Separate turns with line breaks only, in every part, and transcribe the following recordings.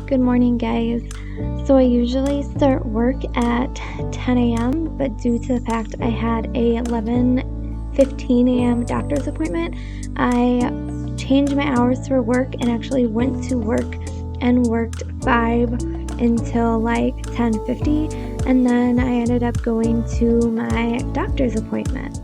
Good morning, guys. So I usually start work at 10 a.m., but due to the fact I had a 11:15 a.m. doctor's appointment, I changed my hours for work and actually went to work and worked 5 until like 10:50, and then I ended up going to my doctor's appointment.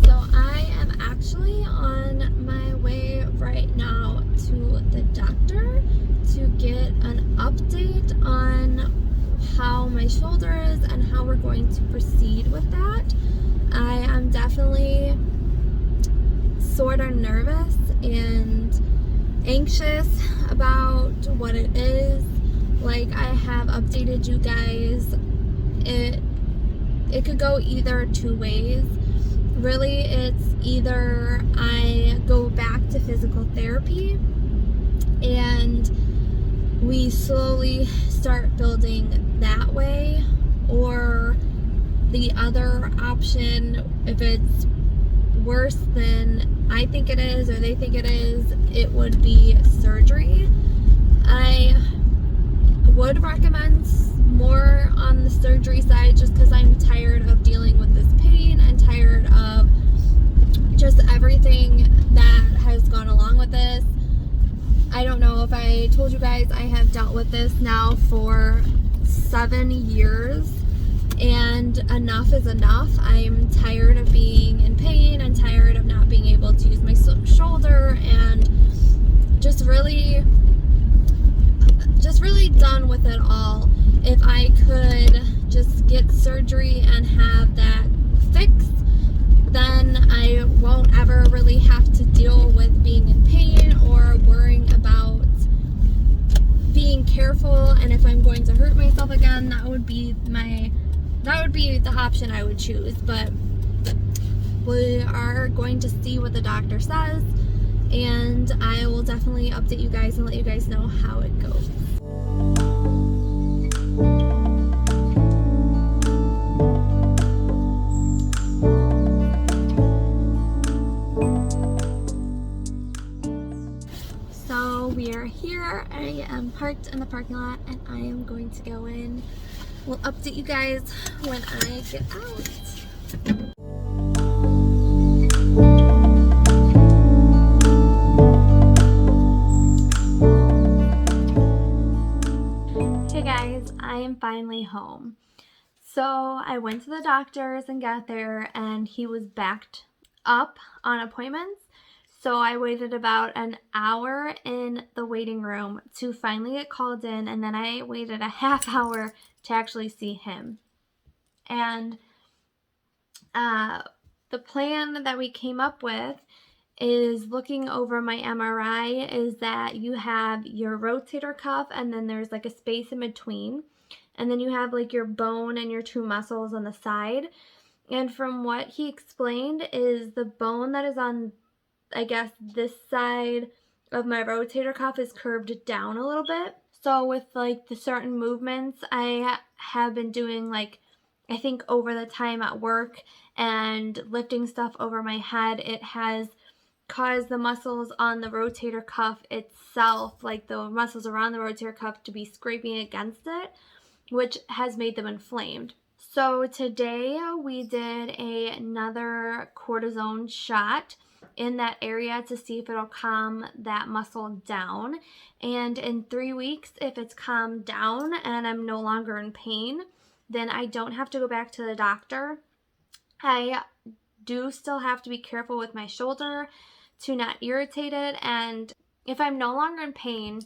So I am actually on my way right now to the doctor to get an update on how my shoulder is and how we're going to proceed with that. I am definitely sort of nervous and anxious about what it is. Like I have updated you guys, it could go either two ways. Really, it's either I go back to physical therapy and we slowly start building that way, or the other option, if it's worse than I think it is or they think it is, it would be surgery. I would recommend more on the surgery side just because I'm tired of dealing with this pain and tired of just everything that has gone along with this. I don't know if I told you guys, I have dealt with this now for 7 years, and enough is enough. I'm tired of being in pain. I'm tired of not being able to use my shoulder, and just really done with it all. If I could just get surgery and have that fixed, then I won't ever really have to deal with being in pain or worrying about being careful, and if I'm going to hurt myself again, that would be the option I would choose. But we are going to see what the doctor says, and I will definitely update you guys and let you guys know how it goes. So we are here. I am parked in the parking lot and I am going to go in. We'll update you guys when I get out. Hey guys, I am finally home. So I went to the doctor's and got there, and he was backed up on appointments. So I waited about an hour in the waiting room to finally get called in, and then I waited a half hour to actually see him. And the plan that we came up with is, looking over my MRI, is that you have your rotator cuff and then there's like a space in between, and then you have like your bone and your two muscles on the side. And from what he explained, is the bone that is on, I guess, this side of my rotator cuff is curved down a little bit. So with like the certain movements I have been doing, like I think over the time at work and lifting stuff over my head, it has caused the muscles on the rotator cuff itself, like the muscles around the rotator cuff, to be scraping against it, which has made them inflamed. So today we did another cortisone shot in that area to see if it'll calm that muscle down. And in 3 weeks, if it's calmed down and I'm no longer in pain, then I don't have to go back to the doctor. I do still have to be careful with my shoulder to not irritate it, and if I'm no longer in pain,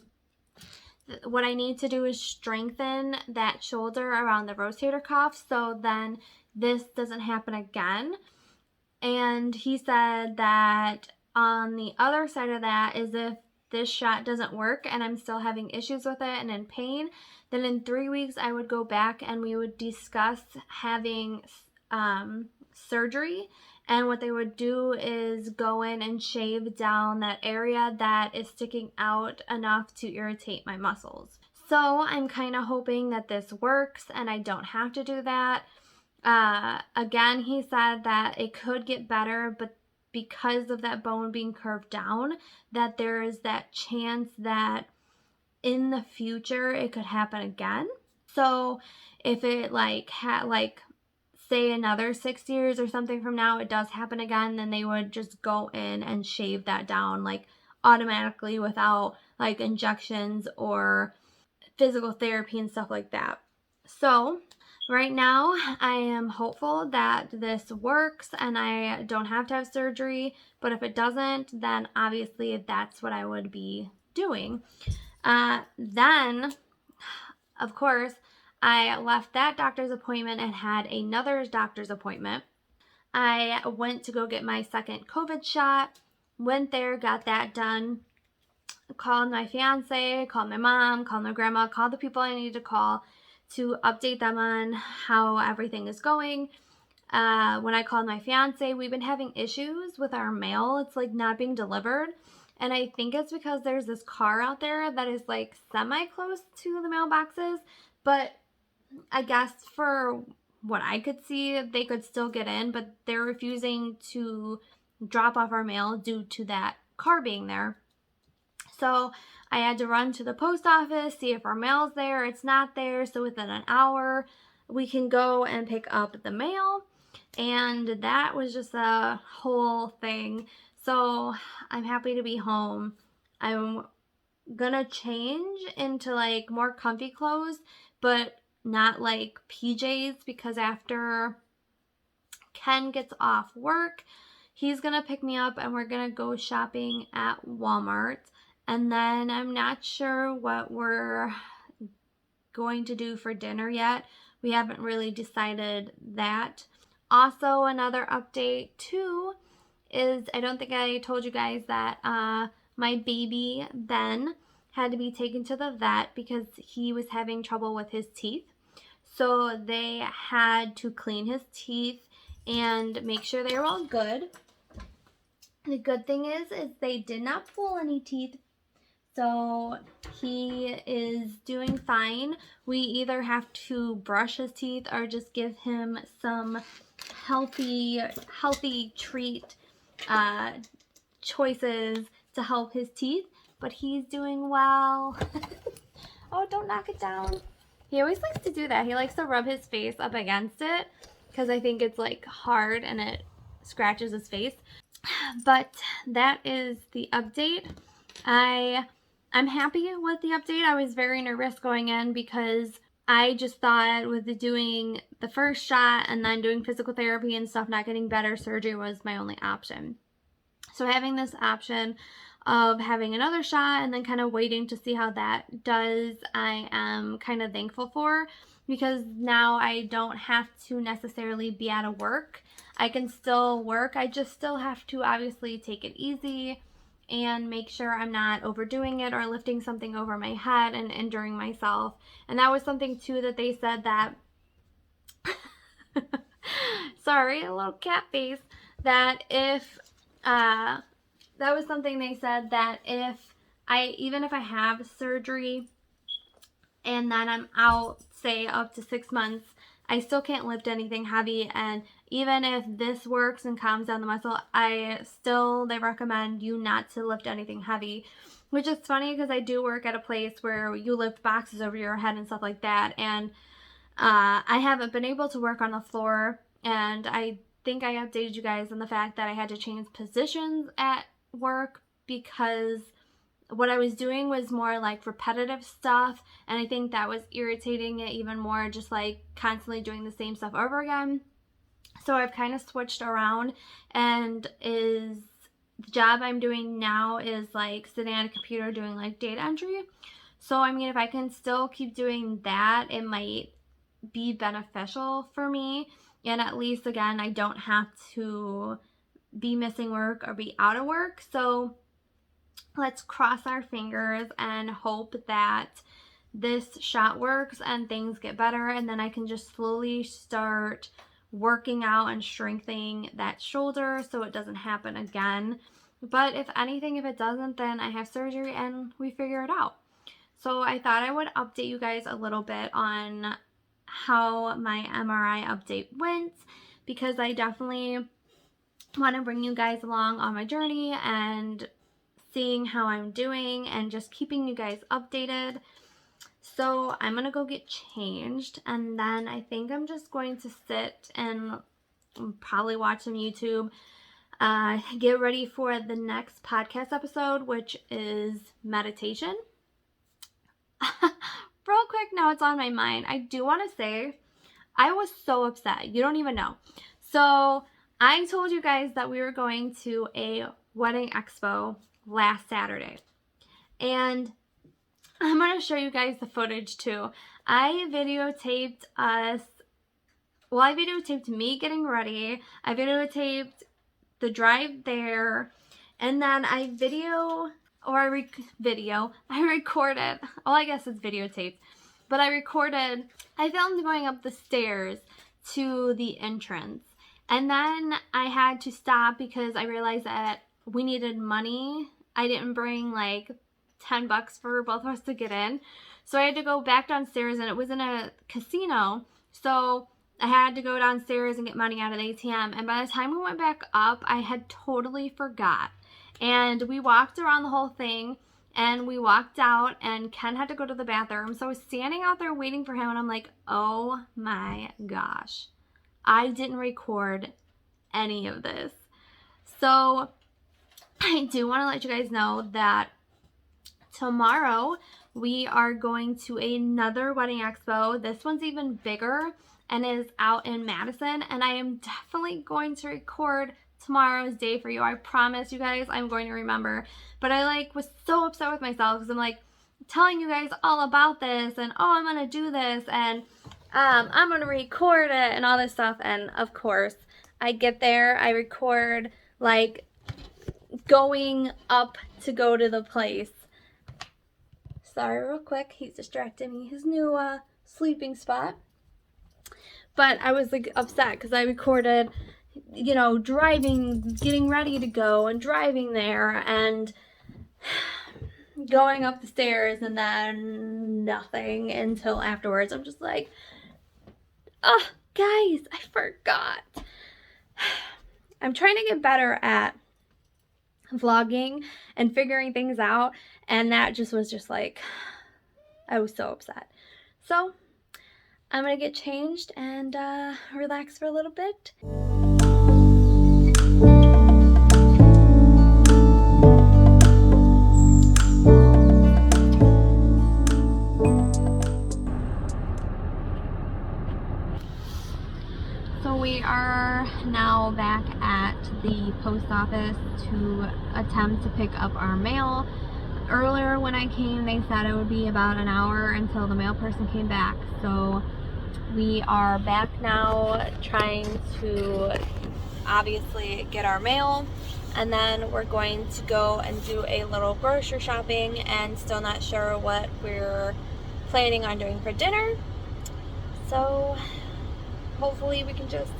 what I need to do is strengthen that shoulder around the rotator cuff so then this doesn't happen again. And he said that on the other side of that is, if this shot doesn't work and I'm still having issues with it and in pain, then in 3 weeks I would go back and we would discuss having surgery. And what they would do is go in and shave down that area that is sticking out enough to irritate my muscles. So I'm kind of hoping that this works and I don't have to do that. Again, he said that it could get better, but because of that bone being curved down, that there is that chance that in the future it could happen again. So if it say another 6 years or something from now, it does happen again, then they would just go in and shave that down like automatically without like injections or physical therapy and stuff like that. So right now I am hopeful that this works and I don't have to have surgery, but if it doesn't, then obviously that's what I would be doing. Then, of course, I left that doctor's appointment and had another doctor's appointment. I went to go get my second COVID shot, went there, got that done, called my fiance, called my mom, called my grandma, called the people I needed to call to update them on how everything is going. When I called my fiance, we've been having issues with our mail. It's like not being delivered. And I think it's because there's this car out there that is like semi close to the mailboxes. But I guess for what I could see, they could still get in, but they're refusing to drop off our mail due to that car being there. So I had to run to the post office, see if our mail's there. It's not there. So within an hour, we can go and pick up the mail. And that was just a whole thing. So I'm happy to be home. I'm gonna change into like more comfy clothes, but not like PJs, because after Ken gets off work, he's gonna pick me up and we're gonna go shopping at Walmart. And then I'm not sure what we're going to do for dinner yet. We haven't really decided that. Also, another update too is I don't think I told you guys that my baby Ben had to be taken to the vet because he was having trouble with his teeth. So they had to clean his teeth and make sure they were all good. The good thing is they did not pull any teeth. So he is doing fine. We either have to brush his teeth or just give him some healthy treat choices to help his teeth, but he's doing well. Oh, don't knock it down. He always likes to do that. He likes to rub his face up against it because I think it's like hard and it scratches his face. But that is the update. I'm happy with the update. I was very nervous going in because I just thought with doing the first shot and then doing physical therapy and stuff not getting better, surgery was my only option. So having this option of having another shot and then kind of waiting to see how that does, I am kind of thankful for, because now I don't have to necessarily be out of work. I can still work. I just still have to obviously take it easy and make sure I'm not overdoing it or lifting something over my head and injuring myself. And that was something too that they said that sorry, a little cat face, that if that was something they said that even if I have surgery and then I'm out, say up to 6 months, I still can't lift anything heavy. And even if this works and calms down the muscle, they recommend you not to lift anything heavy, which is funny because I do work at a place where you lift boxes over your head and stuff like that. And I haven't been able to work on the floor, and I think I updated you guys on the fact that I had to change positions at work because what I was doing was more like repetitive stuff, and I think that was irritating it even more, just like constantly doing the same stuff over again. So I've kind of switched around, and the job I'm doing now is like sitting at a computer doing like data entry. So I mean, if I can still keep doing that, it might be beneficial for me, and at least again I don't have to be missing work or be out of work. So let's cross our fingers and hope that this shot works and things get better, and then I can just slowly start working out and strengthening that shoulder so it doesn't happen again. But if anything, if it doesn't, then I have surgery and we figure it out. So I thought I would update you guys a little bit on how my MRI update went, because I definitely want to bring you guys along on my journey and seeing how I'm doing and just keeping you guys updated. So I'm gonna go get changed, and then I think I'm just going to sit and probably watch some YouTube, get ready for the next podcast episode, which is meditation. Real quick, now it's on my mind. I do want to say I was so upset. You don't even know. So I told you guys that we were going to a wedding expo last Saturday, and I'm going to show you guys the footage too. I videotaped me getting ready. I videotaped the drive there, and then I recorded, well, I guess it's videotaped, but I filmed going up the stairs to the entrance, and then I had to stop because I realized that we needed money. I didn't bring like $10 for both of us to get in, so I had to go back downstairs, and it was in a casino, so I had to go downstairs and get money out of the ATM, and by the time we went back up, I had totally forgot. And we walked around the whole thing, and we walked out, and Ken had to go to the bathroom, so I was standing out there waiting for him, and I'm like, oh my gosh, I didn't record any of this. So I do want to let you guys know that tomorrow we are going to another wedding expo. This one's even bigger and is out in Madison, and I am definitely going to record tomorrow's day for you. I promise you guys I'm going to remember. But I was so upset with myself because I'm telling you guys all about this, and oh, I'm gonna do this, and I'm gonna record it and all this stuff. And of course I get there, I record going up to go to the place. Sorry, real quick, he's distracting me, his new sleeping spot. But I was upset because I recorded, driving, getting ready to go, and driving there, and going up the stairs, and then nothing until afterwards. I'm just like, oh, guys, I forgot. I'm trying to get better at vlogging and figuring things out, and that just was I was so upset. So I'm gonna get changed and relax for a little bit. So we are now back at the post office to attempt to pick up our mail. Earlier when I came, they said it would be about an hour until the mail person came back. So we are back now trying to obviously get our mail, and then we're going to go and do a little grocery shopping, and still not sure what we're planning on doing for dinner. So hopefully we can just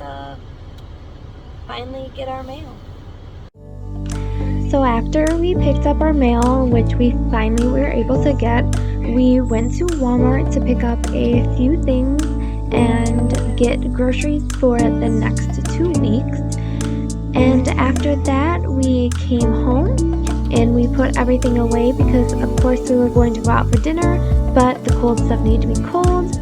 finally get our mail. So after we picked up our mail, which we finally were able to get, we went to Walmart to pick up a few things and get groceries for the next 2 weeks. And after that, we came home and we put everything away because of course we were going to go out for dinner, but the cold stuff needed to be cold.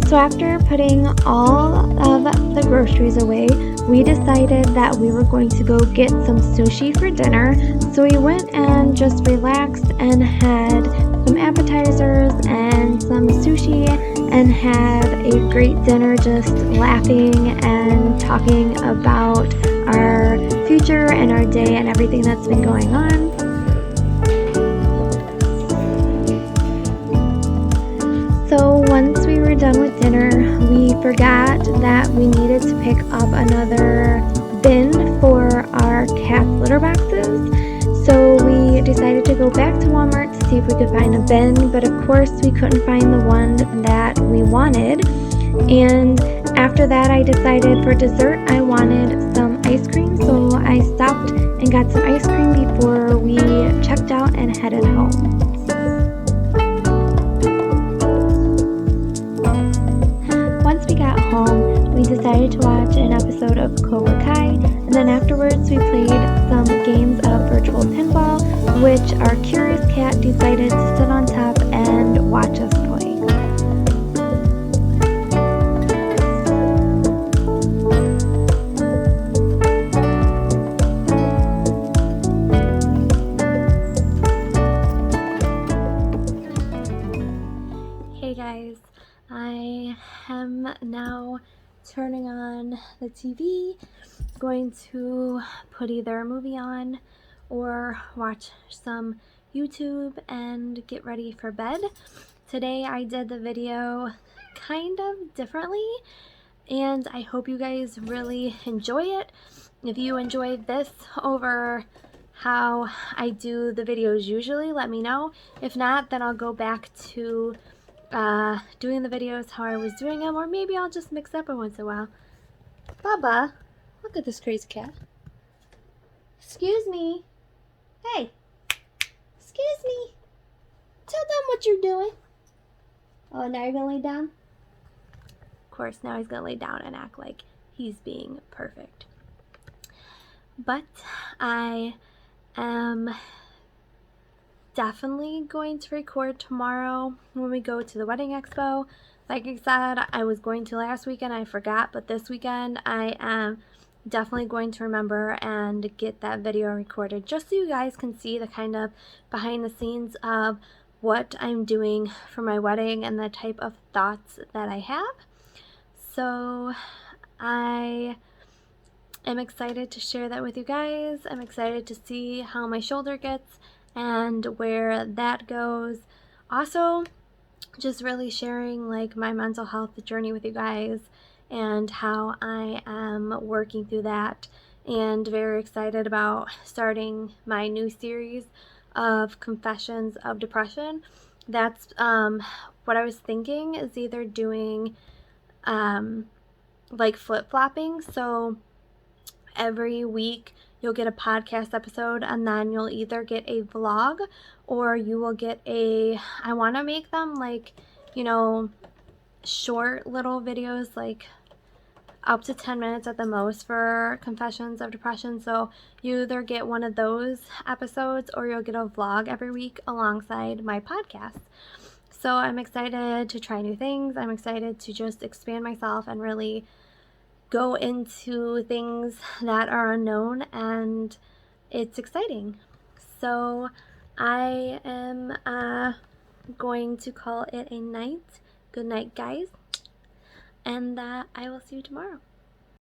So after putting all of the groceries away, we decided that we were going to go get some sushi for dinner. So we went and just relaxed and had some appetizers and some sushi and had a great dinner, just laughing and talking about our future and our day and everything that's been going on. So once we were done with dinner, we forgot that we needed to pick up another bin for our cat litter boxes. So we decided to go back to Walmart to see if we could find a bin, but of course we couldn't find the one that we wanted. And after that, I decided for dessert I wanted some ice cream, so I stopped and got some ice cream before we checked out and headed home. we decided to watch an episode of Cobra Kai, and then afterwards we played some games of virtual pinball, which our curious cat decided to sit on top and watch us play. Hey guys, I am now turning on the TV, going to put either a movie on or watch some YouTube and get ready for bed. Today I did the video kind of differently, and I hope you guys really enjoy it. If you enjoy this over how I do the videos usually, let me know. If not, then I'll go back to doing the videos how I was doing them, or maybe I'll just mix up it once in a while. Bubba, look at this crazy cat. Excuse me. Hey, excuse me. Tell them what you're doing. Oh, now you're gonna lay down? Of course, now he's gonna lay down and act like he's being perfect. But I am definitely going to record tomorrow when we go to the wedding expo. Like I said, I was going to last weekend, I forgot, but this weekend I am definitely going to remember and get that video recorded just so you guys can see the kind of behind the scenes of what I'm doing for my wedding and the type of thoughts that I have. So I am excited to share that with you guys. I'm excited to see how my shoulder gets and where that goes. Also, just really sharing like my mental health journey with you guys and how I am working through that, and very excited about starting my new series of Confessions of Depression. That's what I was thinking, is either doing like flip-flopping, so every week you'll get a podcast episode, and then you'll either get a vlog or you will get I want to make them like, you know, short little videos, like up to 10 minutes at the most for Confessions of Depression. So you either get one of those episodes or you'll get a vlog every week alongside my podcast. So I'm excited to try new things. I'm excited to just expand myself and really go into things that are unknown, and it's exciting. So I am going to call it a night. Good night, guys, and I will see you tomorrow.